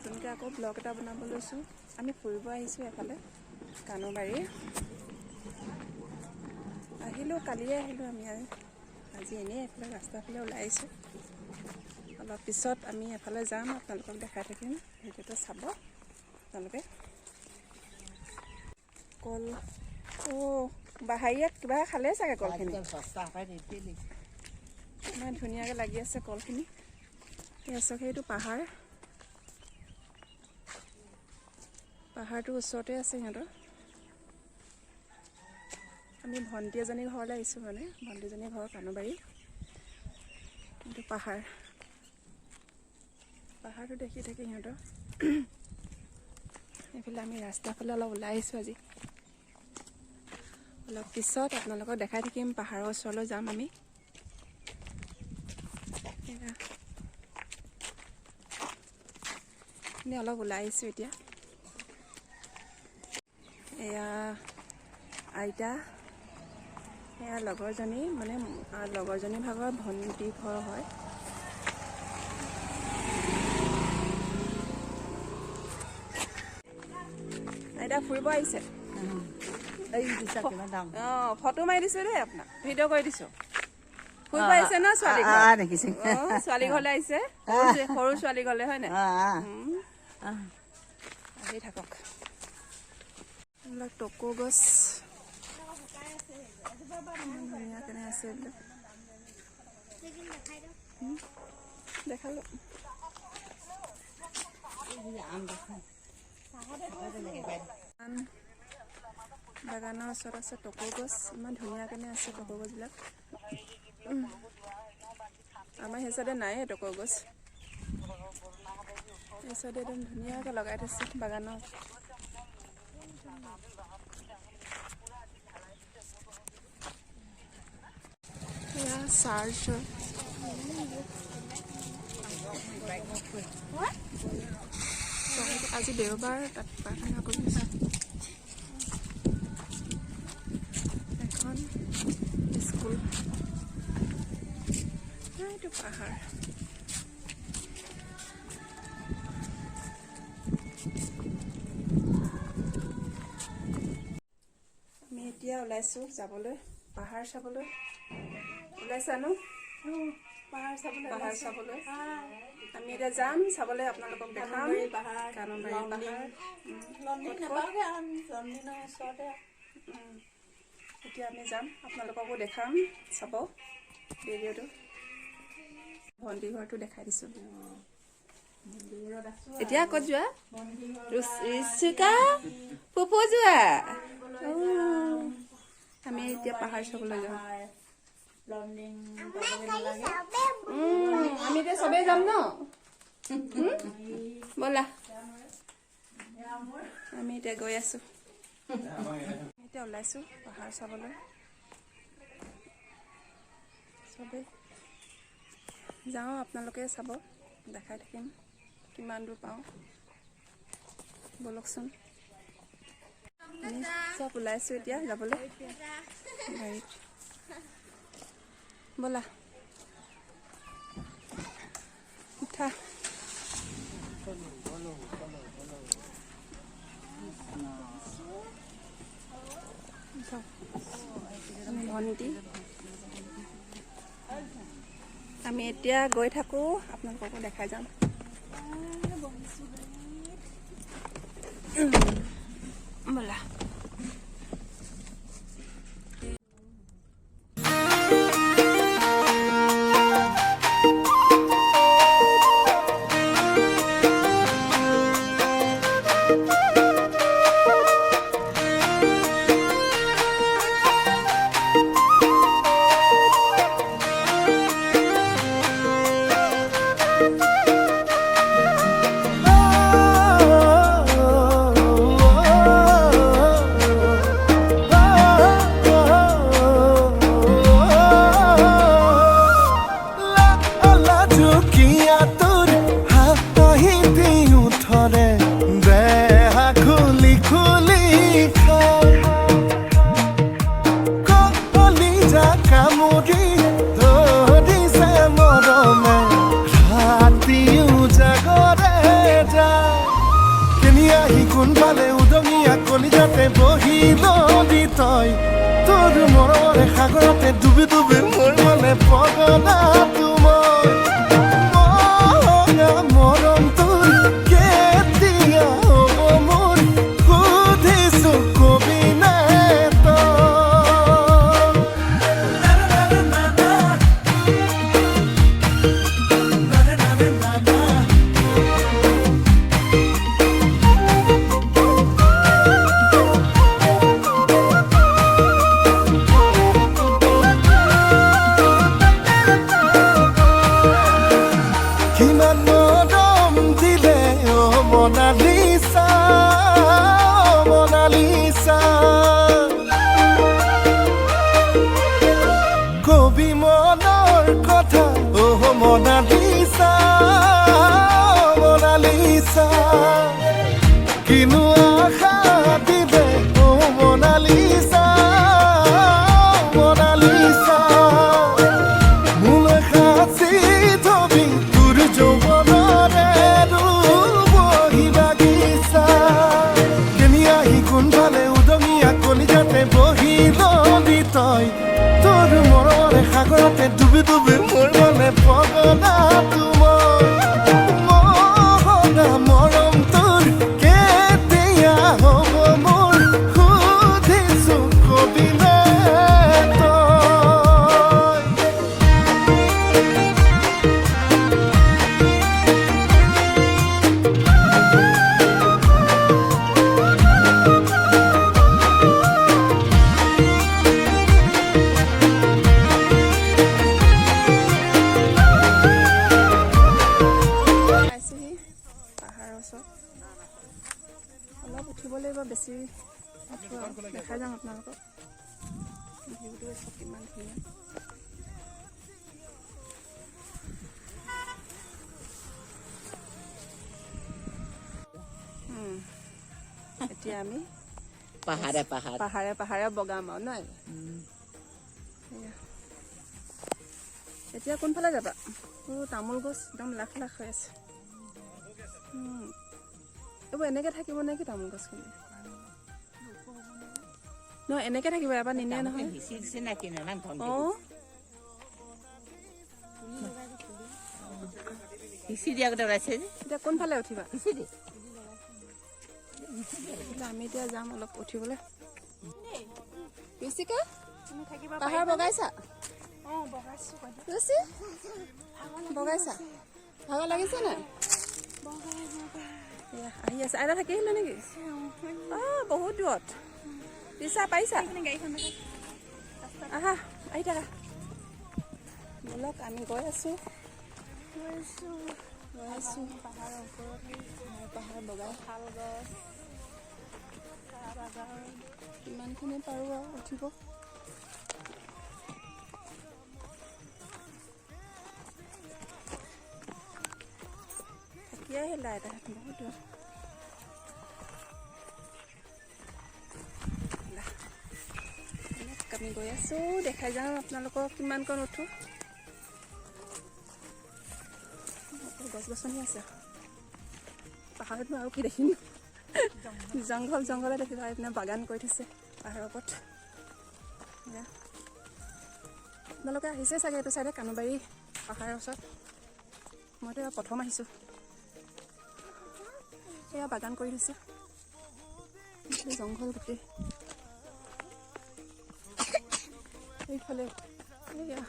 নতুনকৈ আকৌ ব্লগ এটা বনাব লৈছোঁ। আমি ফুৰিব আহিছোঁ এফালে কানুবাৰী আহিলোঁ, কালিয়ে আহিলোঁ আমি। আজি এনেই এফালে ৰাস্তাফালে ওলাই আহিছোঁ। অলপ পিছত আমি এফালে যাম, আপোনালোকক দেখাই থাকিম, ভিডিঅ'টো চাব আপোনালোকে। কল বাহাৰীয়াত কিবা খালে চাগে কলখিনি, ইমান ধুনীয়াকৈ লাগি আছে কলখিনি। সেইটো পাহাৰটোৰ ওচৰতে আছে সিহঁতৰ। আমি ভণ্টি এজনীৰ ঘৰলৈ আহিছোঁ, মানে ভণ্টিজনীৰ ঘৰ কানুবাৰী, কিন্তু পাহাৰটো দেখি থাকি সিহঁতৰ। এইফালে আমি ৰাস্তাৰ ফালে অলপ ওলাই আহিছোঁ আজি। অলপ পিছত আপোনালোকক দেখাই থাকিম, পাহাৰৰ ওচৰলৈ যাম আমি। এনেই অলপ ওলাই আহিছোঁ এতিয়া। এয়া আইতা, এয়া লগৰজনী, মানে লগৰজনী ভাগৰ ভণ্টি ঘৰ হয়। আইতা ফুৰিব আহিছে। ফটো মাৰি দিছোঁ দেই, আপোনাক ভিডিঅ' কৰি দিছোঁ। ফুৰিব আহিছে ন ছোৱালী ঘৰ? ছোৱালী ঘৰলৈ আহিছে, সৰু ছোৱালী ঘৰলৈ, হয় নাই? আহি থাকক। এইবিলাক টকৌ গছ ধুনীয়াকৈ আছে। এইবিলাক দেখালোঁ। বাগানৰ ওচৰত আছে টকৌ গছ, ইমান ধুনীয়াকৈ আছে টকৌ গছবিলাক। আমাৰ সেই চাইডে নাই টকৌ গছ, এই চাইডে একদম ধুনীয়াকৈ লগাই থৈছে বাগানৰ। এয়া চাৰ্চ আজি দেওবাৰ, তাত প্ৰাৰ্থনা কৰি আছে। এখন স্কুল, এইটো পাহাৰ। আমি এতিয়া ওলাইছোঁ যাবলৈ, পাহাৰ চাবলৈ ওলাইছা ন? পাহাৰ চাবলৈ আমি এতিয়া যাম চাবলৈ, আপোনালোকক দেখাম। এতিয়া আমি যাম, আপোনালোককো দেখাম, চাব ভিডিঅ'টো। ভণ্টি ঘৰটো দেখাই দিছোঁ। এতিয়া ক'ত যোৱা? ঋষিকা পুপু যোৱা? আমি এতিয়া পাহাৰ চাবলৈ যাওঁ। আমি এতিয়া চবেই যাম ন? ব'লা, আমি এতিয়া গৈ আছোঁ। এতিয়া ওলাইছোঁ পাহাৰ চাবলৈ, চবেই যাওঁ, আপোনালোকে চাব, দেখাই থাকিম কিমান দূৰ পাওঁ। ব'লকচোন, আমি চব ওলাইছোঁ এতিয়া যাবলৈ গাড়ীত। ব'লা, উঠা। ভণ্টি, আমি এতিয়া গৈ থাকোঁ, আপোনালোককো দেখাই যাম। ব'লা। পগলা তোমাৰ মৰম তোৰ কেতিয়া হ'ব মোৰ সুধিছো কবি নে কিমান মৰম দিলে মনালিছা মনালিছা কবি মনৰ কথা মনালিছা মনালিছা কিনো আশা দিলে মনালিছা মনালিছা মোলৈ সাঁচি থবি তোৰ যৌৱনৰে বহি বাগিচা কেনি আহি কোনফালে উদঙিয়া কলিজাতে বহি ললি তই তোৰ মৰমৰে সাগৰতে ডুবি ডুবি মোৰ মনে পগলা তোমাৰ মৰম তোৰ কেতিয়া হ'ব মোৰ সুধিছো কবি নে তই পাইছোহি পাহাৰৰ ওচৰত অলপ উঠিব লাগিব বেছি দেখাই যাম আপোনালোকক ভিউটো চব কিমান ধুনীয়া এতিয়া আমি পাহাৰে পাহাৰ পাহাৰে পাহাৰে বগাম আৰু নহয় এতিয়া কোনফালে যাবা তামোল গছ একদম লাখ লাখ হৈ আছে এইবোৰ এনেকৈ থাকিব নেকি তামোল গছখিনি নহয় এনেকৈ থাকিব এবাৰ নিনিয়ে নহয় অঁ এতিয়া কোনফালে উঠিবা আমি এতিয়া যাম অলপ উঠিবলৈ বেছিকে পাহাৰ বগাইছা বগাইছা ভাগৰ লাগিছে নাই আহি আছে আইতা থাকি আহিলে নেকি অঁ বহুত দূৰত পিছা পাৰিছা আহা আহি থাকা বলক আমি গৈ আছোঁ পাহাৰৰ ওপৰত পাহাৰ বগাই শাল গছ কিমানখিনি পাৰোঁ আৰু উঠিব থাকি আহিলা এটা বহুত দূৰ আমি গৈ আছোঁ দেখাই যাওঁ আপোনালোকক কিমানকণ উঠোঁ গছ গছনি আছে পাহাৰতনো আৰু কি দেখিম জংঘলে দেখিবা এইপিনে বাগান কৰি থৈছে পাহাৰৰ ওপৰত আপোনালোকে আহিছে চাগে এইটো চাইডে কানুবাৰী পাহাৰৰ ওচৰত মইতো এবাৰ প্ৰথম আহিছোঁ এয়া বাগান কৰি থৈছে জংঘল গোটেই এইফালে এয়া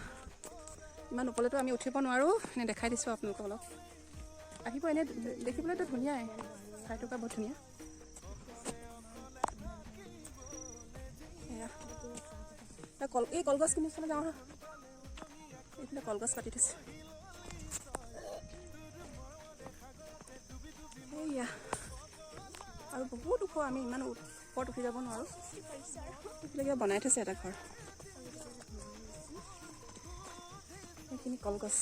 ইমান ওপৰলৈতো আমি উঠিব নোৱাৰোঁ এনে দেখাই দিছোঁ আপোনালোকক অলপ আহিব এনেই দেখিবলৈতো ধুনীয়াই ঠাইটুকুৰা বহুত ধুনীয়া এয়া এই কলগছখিনি ওচৰলৈ যাওঁ হা এইফালে কলগছ কাটি থৈছে এয়া আৰু বহুত ওখ আমি ইমান ওপৰত উঠি যাব নোৱাৰোঁ এইফালে কিবা বনাই থৈছে এটা ঘৰ এইখিনি কলগছ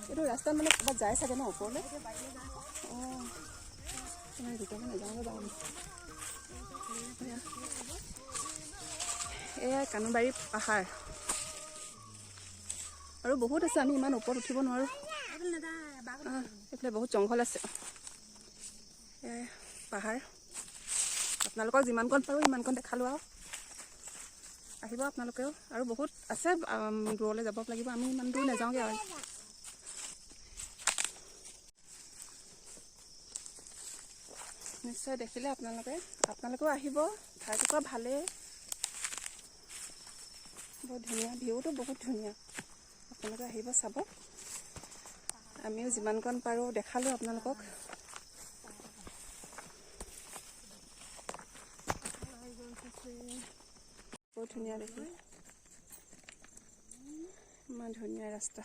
এইটো ৰাস্তাত মানে ক'ৰবাত যায় চাগে ন ওপৰলৈ অঁ ভিতৰলৈ নাযাওঁ যাওঁ এয়া কানুবাৰী পাহাৰ আৰু বহুত আছে আমি ইমান ওপৰত উঠিব নোৱাৰোঁ এইফালে বহুত জংঘল আছে পাহাৰ আপোনালোকক যিমানকণ পাৰোঁ সিমানকণ দেখালোঁ আৰু আহিব আপোনালোকেও আৰু বহুত আছে দূৰলৈ যাব লাগিব আমি ইমান দূৰ নাযাওঁগৈ আৰু নিশ্চয় দেখিলে আপোনালোকেও আহিব ঠাইটুকুৰা ভালেই বহুত ধুনীয়া ভিউটো বহুত ধুনীয়া আপোনালোকে আহিব চাব আমিও যিমানকণ পাৰোঁ দেখালোঁ আপোনালোকক বহুত ধুনীয়া দেখি ইমান ধুনীয়া ৰাস্তা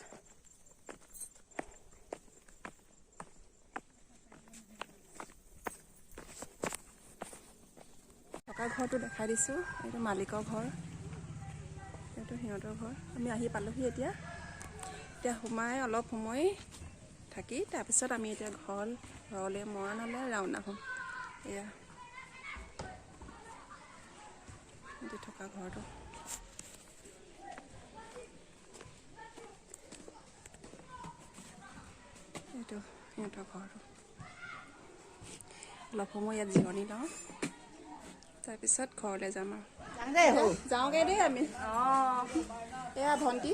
থকা ঘৰটো দেখাই দিছোঁ এইটো মালিকৰ ঘৰ এইটো সিহঁতৰ ঘৰ আমি আহি পালোহি এতিয়া সোমাই অলপ সময় থাকি তাৰপিছত আমি এতিয়া ঘৰলৈ মৰাণলৈ ৰাওনা হ'ম এয়া এইটো থকা ঘৰটো এইটো সিহঁতৰ ঘৰটো অলপ সময় ইয়াত জিৰণি লওঁ তাৰপিছত ঘৰলৈ যাম আৰু যাওঁগৈ দেই আমি এয়া ভণ্টি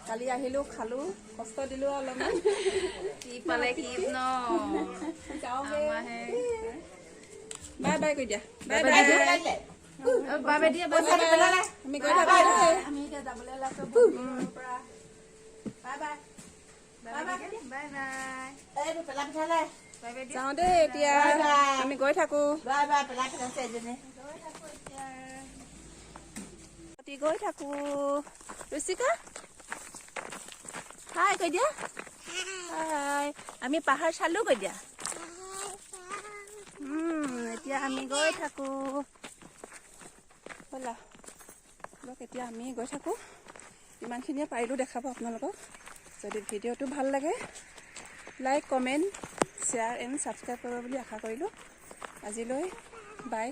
কালি আহিলোঁ খালোঁ কষ্ট দিলোঁ অলপমান কি পালে কি ন যাওঁগৈ বাই বাই কৈ দিয়া বাই বাই বাবে দিয়া আমি গৈ থাকোঁ দেই আমি এতিয়া যাবলৈ ওলাইছোঁ বাই বাই বাই বাই যাওঁ দেই এতিয়া আমি গৈ থাকোঁ গৈ থাকোঁ ৰুচিকা হাই কৈ দিয়া হাই আমি পাহাৰ চালোঁ কৈ দিয়া এতিয়া আমি গৈ থাকোঁ ব'লা এতিয়া আমি গৈ থাকোঁ ইমানখিনিয়ে পাৰিলোঁ দেখাব আপোনালোকক যদি ভিডিঅ'টো ভাল লাগে like comment share and subscribe কৰিব বুলি আশা কৰিলোঁ আজিলৈ বাই